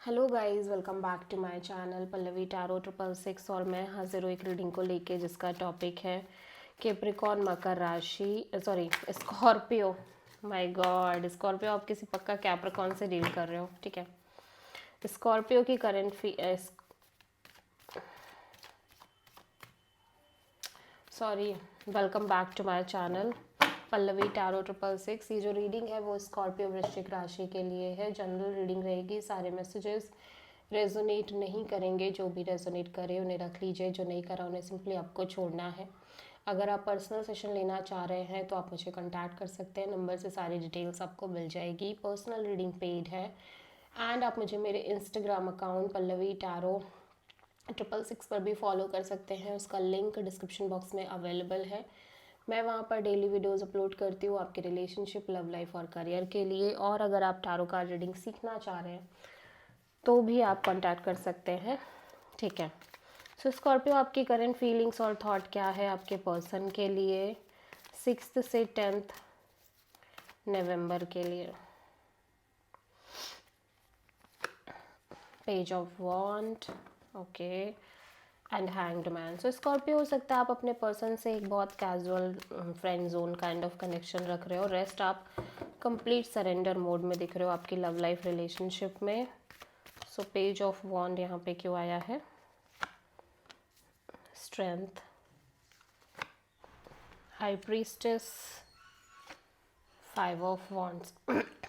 Hello guys, welcome back to my channel Pallavi tarot 666। और मैं हाजिर हूँ एक रीडिंग को लेके जिसका टॉपिक है कैप्रिकॉर्न मकर राशि, sorry Scorpio. My God, Scorpio आप किसी पक्का कैप्रिकॉर्न से डील कर रहे हो, ठीक है। स्कॉर्पियो की current sorry welcome back to my channel Pallavi tarot 666। ये जो रीडिंग है वो स्कॉर्पियो वृश्चिक राशि के लिए है। जनरल रीडिंग रहेगी। सारे मैसेजेस रेजोनेट नहीं करेंगे। जो भी रेजोनेट करे उन्हें रख लीजिए, जो नहीं करा उन्हें सिंपली आपको छोड़ना है। अगर आप पर्सनल सेशन लेना चाह रहे हैं तो आप मुझे कांटेक्ट कर सकते हैं। नंबर से सारी डिटेल्स आपको मिल जाएगी। पर्सनल रीडिंग पेड है। एंड आप मुझे मेरे इंस्टाग्राम अकाउंट पल्लवी टैरो 666 पर भी फॉलो कर सकते हैं। उसका लिंक डिस्क्रिप्शन बॉक्स में अवेलेबल है। मैं वहाँ पर डेली वीडियोस अपलोड करती हूँ आपके रिलेशनशिप, लव लाइफ और करियर के लिए। और अगर आप टैरो कार्ड रीडिंग सीखना चाह रहे हैं तो भी आप कांटेक्ट कर सकते हैं, ठीक है। सो स्कॉर्पियो, आपकी करंट फीलिंग्स और थॉट क्या है आपके पर्सन के लिए 6 से 10 नवंबर के लिए। Page of wand, okay, and hanged man. So Scorpio, हो सकता है आप अपने पर्सन से एक बहुत casual friend zone kind of connection रख रहे हो। रेस्ट आप कंप्लीट सरेंडर मोड में दिख रहे हो आपकी लव लाइफ रिलेशनशिप में। सो पेज ऑफ वॉन्ड यहाँ पे क्यों आया है? Strength, high priestess, 5 of wands.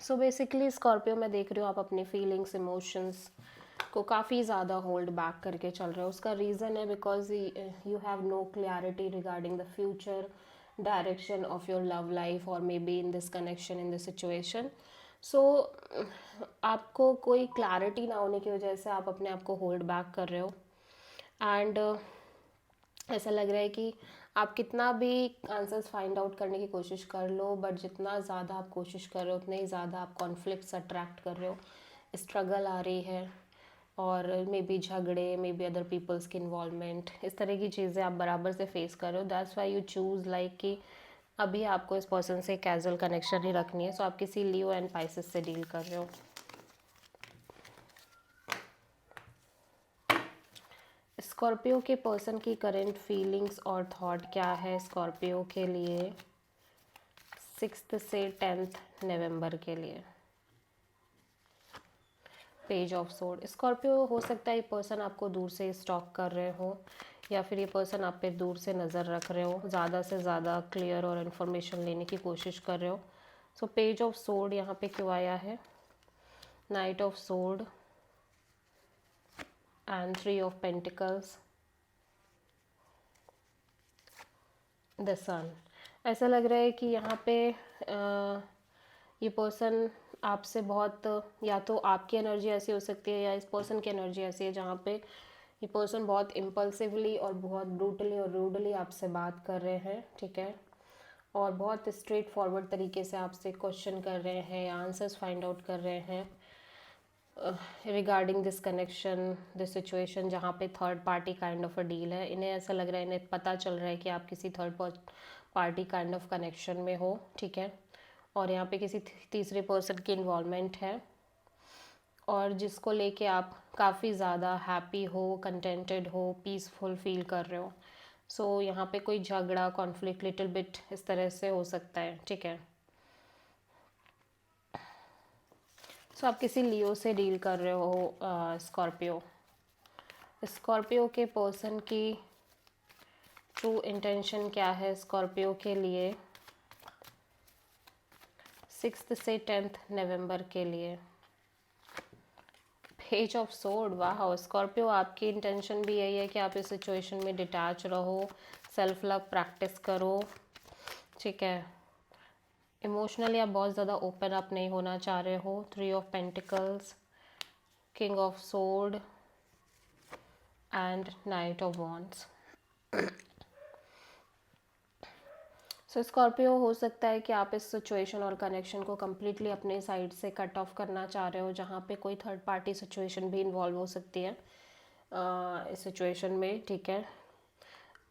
So basically Scorpio, मैं देख रही हूँ आप अपनी फीलिंग्स, इमोशंस को काफ़ी ज़्यादा होल्ड बैक करके चल रहे हो। उसका रीज़न है because you have no clarity regarding the future direction of your love life और maybe in this connection, in this situation. So आपको कोई क्लैरिटी ना होने की वजह से आप अपने आप को होल्ड बैक कर रहे हो। एंड ऐसा लग रहा है कि आप कितना भी आंसर्स फाइंड आउट करने की कोशिश कर लो, बट जितना ज़्यादा आप कोशिश कर रहे हो उतने ही ज़्यादा आप कॉन्फ्लिक्ट्स अट्रैक्ट कर रहे हो। स्ट्रगल आ रही है और मे बी झगड़े, मे बी अदर पीपल्स की इन्वॉल्वमेंट, इस तरह की चीज़ें आप बराबर से फेस कर रहे हो। That's why you choose like कि अभी आपको इस पर्सन से कैजुअल कनेक्शन ही रखनी है। सो आप किसी लियो एंड पाइसेस से डील कर रहे हो। स्कॉर्पियो के पर्सन की करंट फीलिंग्स और थॉट क्या है स्कॉर्पियो के लिए 6 से 10 नवंबर के लिए। Page of sword. स्कॉर्पियो, हो सकता है ये पर्सन आपको दूर से स्टॉक कर रहे हो या फिर ये पर्सन आप पे दूर से नज़र रख रहे हो, ज़्यादा से ज़्यादा क्लियर और इन्फॉर्मेशन लेने की कोशिश कर रहे हो। सो पेज ऑफ सोर्ड यहाँ पे क्यों आया है? Knight of sword and 3 of pentacles, the sun. ऐसा लग रहा है कि यहाँ पे ये पर्सन आपसे बहुत, या तो आपकी एनर्जी ऐसी हो सकती है या इस पर्सन की एनर्जी ऐसी है जहाँ पे ये पर्सन बहुत इम्पल्सिवली और बहुत ब्रूटली और रूडली आपसे बात कर रहे हैं, ठीक है। और बहुत स्ट्रेट फॉरवर्ड तरीके से आपसे क्वेश्चन कर रहे हैं या आंसर्स फाइंड आउट कर रहे हैं regarding this connection, this situation जहाँ पे third party kind of a deal है। इन्हें ऐसा लग रहा है, इन्हें पता चल रहा है कि आप किसी third party kind of connection में हो, ठीक है। और यहाँ पे किसी तीसरे पर्सन की इन्वॉल्वमेंट है और जिसको लेके आप काफ़ी ज़्यादा हैप्पी हो, कंटेंटेड हो, पीसफुल फील कर रहे हो। सो यहाँ पे कोई झगड़ा, कॉन्फ्लिक्ट लिटिल बिट इस तरह से हो सकता है, ठीक है। सो आप किसी लियो से डील कर रहे हो स्कॉर्पियो। स्कॉर्पियो के पर्सन की ट्रू इंटेंशन क्या है स्कॉर्पियो के लिए 6 से 10 नवंबर के लिए। पेज ऑफ सोर्ड, वाह। स्कॉर्पियो, आपकी इंटेंशन भी यही है कि आप इस सिचुएशन में डिटैच रहो, सेल्फ लव प्रैक्टिस करो, ठीक है। इमोशनली आप बहुत ज़्यादा ओपन अप नहीं होना चाह रहे हो। 3 of pentacles, king of sword and night of wands. So Scorpio, हो सकता है कि आप इस सिचुएशन और कनेक्शन को कम्प्लीटली अपने साइड से कट ऑफ करना चाह रहे हो, जहाँ पे कोई थर्ड पार्टी सिचुएशन भी इन्वॉल्व हो सकती है इस सिचुएशन में, ठीक है।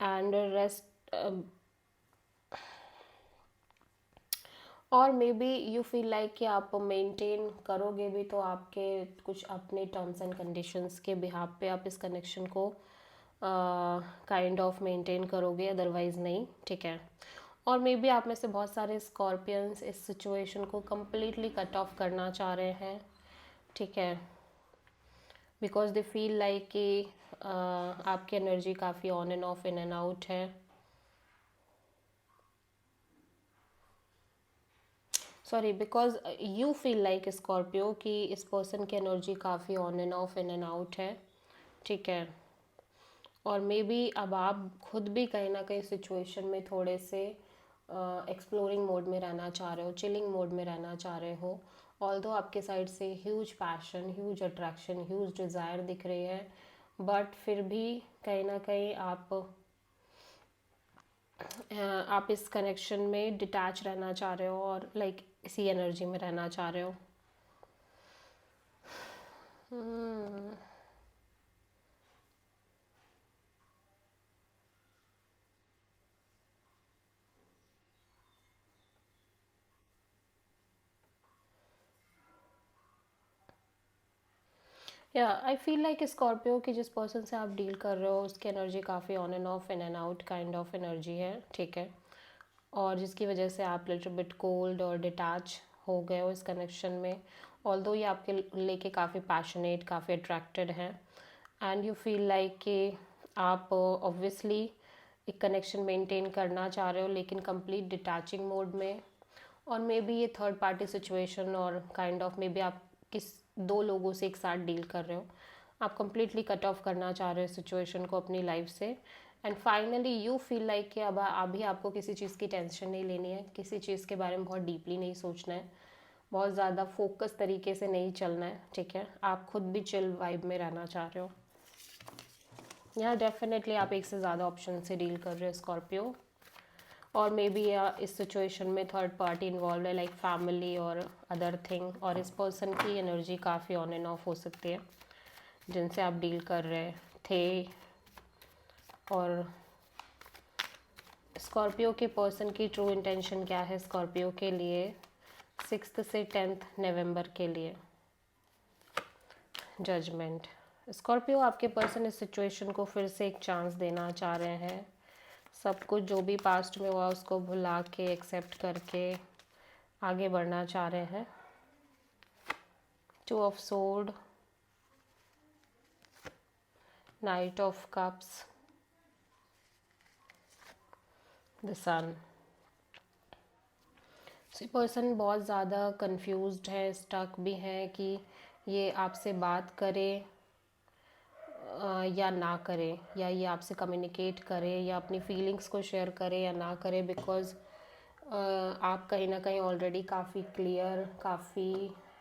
एंड रेस्ट और may be you feel like कि आप मेंटेन करोगे भी तो आपके कुछ अपने टर्म्स एंड कंडीशंस के बिहाफ पे आप इस कनेक्शन को काइंड ऑफ मेंटेन करोगे, अदरवाइज नहीं, ठीक है। और मे बी आप में से बहुत सारे स्कॉर्पियंस इस सिचुएशन को कम्प्लीटली कट ऑफ करना चाह रहे हैं, ठीक है, बिकॉज दे फील लाइक कि आपकी एनर्जी काफ़ी on and off, in and out है। Sorry, because you feel like Scorpio कि इस पर्सन की एनर्जी काफ़ी on and off, in and out है, ठीक है। और मे बी अब आप खुद भी कहीं ना कहीं सिचुएशन में थोड़े से एक्सप्लोरिंग मोड में रहना चाह रहे हो, चिलिंग मोड में रहना चाह रहे हो। ऑल्दो आपके साइड से huge passion, huge attraction, huge desire दिख रही है, बट फिर भी कहीं ना कहीं आप इस कनेक्शन में डिटैच रहना चाह रहे हो और लाइक इसी एनर्जी में रहना चाह रहे हो। या आई फील लाइक स्कॉर्पियो की जिस पर्सन से आप डील कर रहे हो उसकी एनर्जी काफ़ी on and off, in and out kind of energy है, ठीक है। और जिसकी वजह से आप लिटिल बिट कोल्ड और डिटैच हो गए हो इस कनेक्शन में। ऑल्दो ये आपके लेके काफ़ी पैशनेट, काफ़ी अट्रैक्टेड हैं, एंड यू फील लाइक कि आप ऑब्वियसली एक कनेक्शन मेंटेन करना चाह रहे हो लेकिन कंप्लीट डिटैचिंग मोड में। और मे बी ये थर्ड पार्टी सिचुएशन और काइंड ऑफ मे बी आप किस दो लोगों से एक साथ डील कर रहे हो, आप कंप्लीटली कट ऑफ करना चाह रहे हो सिचुएशन को अपनी लाइफ से। And finally you feel like कि अब अभी आपको किसी चीज़ की टेंशन नहीं लेनी है, किसी चीज़ के बारे में बहुत डीपली नहीं सोचना है, बहुत ज़्यादा फोकस तरीके से नहीं चलना है, ठीक है। आप खुद भी चिल वाइब में रहना चाह रहे हो। यहाँ डेफिनेटली आप एक से ज़्यादा ऑप्शन से डील कर रहे हो स्कॉर्पियो। और मे बी इस सिचुएशन में थर्ड पार्टी इन्वॉल्व है, लाइक फैमिली और अदर थिंग। और इस पर्सन की एनर्जी काफ़ी ऑन एंड ऑफ हो सकती है जिनसे आप डील कर रहे थे। और स्कॉर्पियो के पर्सन की ट्रू इंटेंशन क्या है स्कॉर्पियो के लिए 6 से 10 नवंबर के लिए? जजमेंट। स्कॉर्पियो, आपके पर्सन इस सिचुएशन को फिर से एक चांस देना चाह रहे हैं। सब कुछ जो भी पास्ट में हुआ उसको भुला के, एक्सेप्ट करके आगे बढ़ना चाह रहे हैं। 2 of sword, knight of cups, the sun. Person बहुत ज़्यादा कंफ्यूज्ड है, स्टक भी है कि ये आपसे बात करे या ना करे, या ये आपसे कम्युनिकेट करे या अपनी फीलिंग्स को शेयर करे या ना करे, बिकॉज़ आप कहीं ना कहीं ऑलरेडी काफ़ी क्लियर, काफ़ी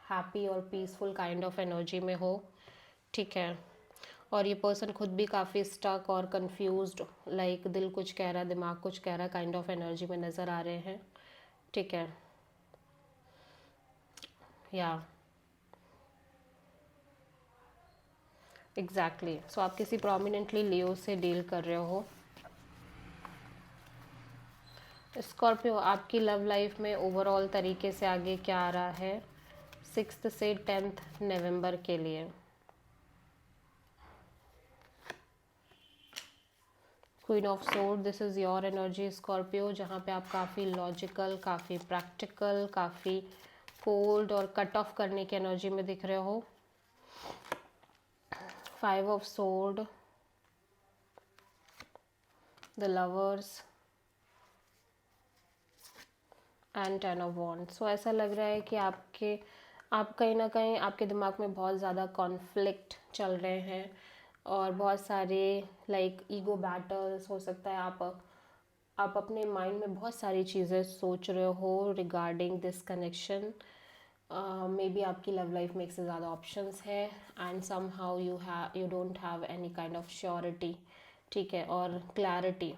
हैप्पी और पीसफुल काइंड ऑफ एनर्जी में हो, ठीक है। और ये पर्सन खुद भी काफ़ी स्टक और कंफ्यूज्ड, लाइक दिल कुछ कह रहा, दिमाग कुछ कह रहा काइंड ऑफ एनर्जी में नज़र आ रहे हैं, ठीक है। या एग्जैक्टली, सो आप किसी प्रोमिनेंटली लियो से डील कर रहे हो। स्कॉर्पियो, आपकी लव लाइफ में ओवरऑल तरीके से आगे क्या आ रहा है 6 से 10 नवंबर के लिए? Queen of sword, this is your energy Scorpio, जहाँ पे आप काफ़ी लॉजिकल, काफ़ी प्रैक्टिकल, काफ़ी कोल्ड और कट ऑफ करने की एनर्जी में दिख रहे हो। 5 of sword, the lovers and 10 of wand. So ऐसा लग रहा है कि आप कहीं ना कहीं आपके दिमाग में बहुत ज़्यादा कॉन्फ्लिक्ट चल रहे हैं और बहुत सारे लाइक ईगो बैटल्स हो सकता है। आप अपने माइंड में बहुत सारी चीज़ें सोच रहे हो regarding this connection. Maybe आपकी लव लाइफ में एक से ज़्यादा ऑप्शंस है and somehow you don't have any kind of surety, ठीक है, और क्लैरिटी,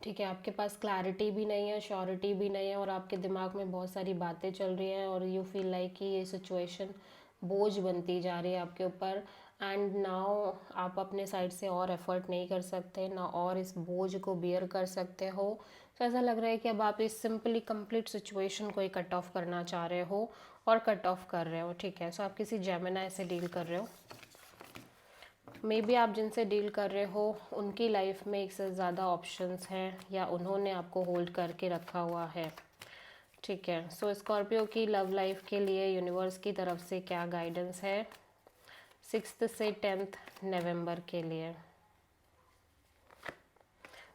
ठीक है। आपके पास क्लैरिटी भी नहीं है, श्योरिटी भी नहीं है, और आपके दिमाग में बहुत सारी बातें चल रही हैं और यू फील लाइक कि ये सिचुएशन बोझ बनती जा रही है आपके ऊपर। एंड नाउ आप अपने साइड से और एफर्ट नहीं कर सकते ना, और इस बोझ को बियर कर सकते हो। तो ऐसा लग रहा है कि अब आप इस सिंपली कंप्लीट सिचुएशन को ही कट ऑफ करना चाह रहे हो और कट ऑफ कर रहे हो, ठीक है। सो आप किसी जेमिनी से डील कर रहे हो, मे बी आप जिनसे डील कर रहे हो उनकी लाइफ में एक से ज़्यादा ऑप्शंस हैं या उन्होंने आपको होल्ड करके रखा हुआ है, ठीक है। सो स्कॉर्पियो की लव लाइफ के लिए यूनिवर्स की तरफ से क्या गाइडेंस है 6 से 10 नवंबर के लिए।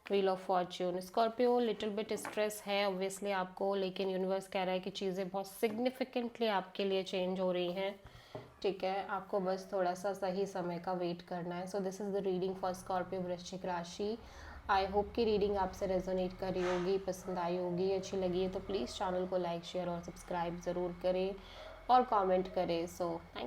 Wheel of Fortune, Scorpio little bit stress है ऑब्वियसली आपको, लेकिन यूनिवर्स कह रहा है कि चीज़ें बहुत सिग्निफिकेंटली आपके लिए चेंज हो रही हैं, ठीक है। आपको बस थोड़ा सा सही समय का वेट करना है। So this is the reading for Scorpio वृश्चिक राशि। आई होप कि रीडिंग आपसे रेजोनेट करी होगी, पसंद आई होगी, अच्छी लगी है तो प्लीज़ चैनल को लाइक शेयर और सब्सक्राइब ज़रूर करें और कमेंट करें। So thank